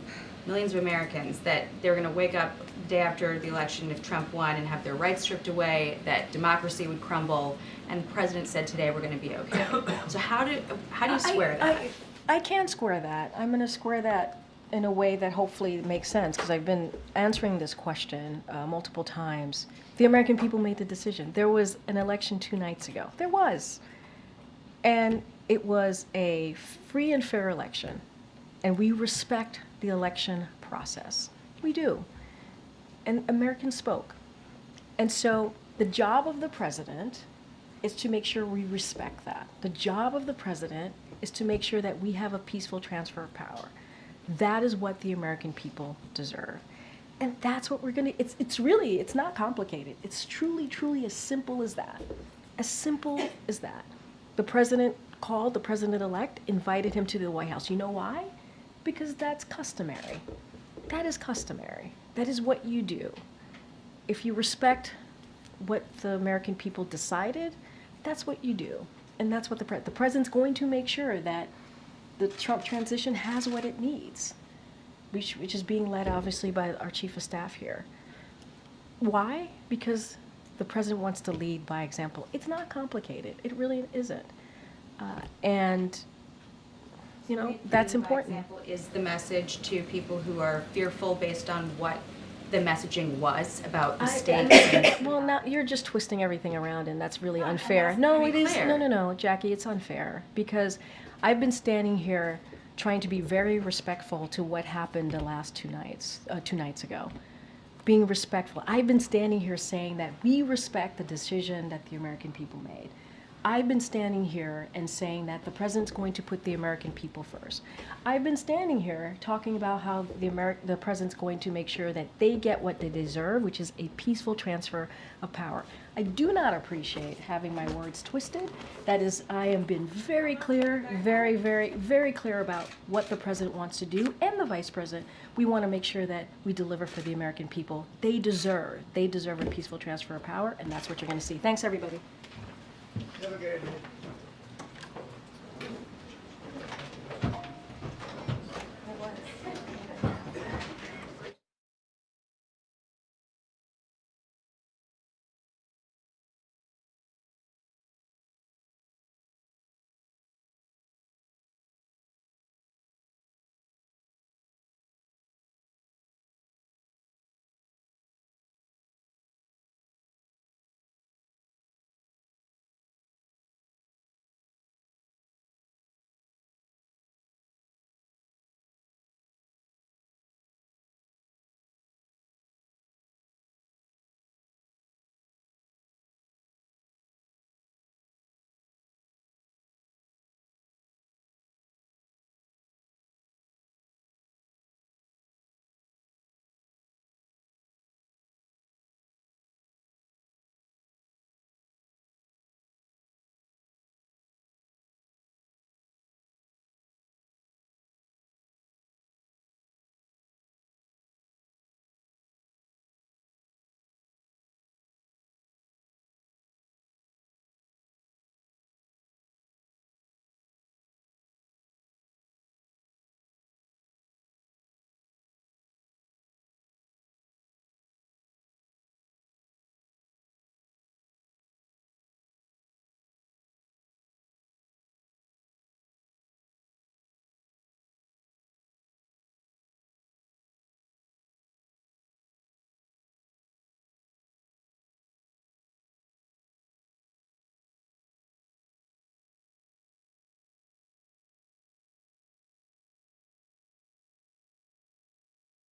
millions of Americans that they're going to wake up the day after the election if Trump won and have their rights stripped away, that democracy would crumble, and the president said today we're going to be okay. So how do you square that? I can square that. I'm going to square that in a way that hopefully makes sense, because I've been answering this question multiple times. The American people made the decision. There was an election 2 nights ago. There was. And it was a free and fair election. And we respect the election process. We do. And Americans spoke. And so the job of the president is to make sure we respect that. The job of the president is to make sure that we have a peaceful transfer of power. That is what the American people deserve. And that's what we're gonna, it's not complicated. It's truly as simple as that. As simple as that. The president called the president-elect, invited him to the White House. You know why? Because that's customary. That is customary. That is what you do. If you respect what the American people decided, that's what you do. And that's what the president's going to make sure that the Trump transition has what it needs, which is being led obviously by our chief of staff here. Why? Because the president wants to lead by example. It's not complicated. It really isn't. And you know, that's important. Is the message to people who are fearful based on what the messaging was about the stakes? Well, now you're just twisting everything around, and that's really unfair. No, it is. No, Jackie, it's unfair because I've been standing here trying to be very respectful to what happened the last 2 nights ago. Being respectful. I've been standing here saying that we respect the decision that the American people made. I've been standing here and saying that the president's going to put the American people first. I've been standing here talking about how the president's going to make sure that they get what they deserve, which is a peaceful transfer of power. I do not appreciate having my words twisted. That is, I have been very clear, very clear about what the president wants to do, and the vice president. We want to make sure that we deliver for the American people. They deserve a peaceful transfer of power, and that's what you're going to see. Thanks, everybody. Have a good day.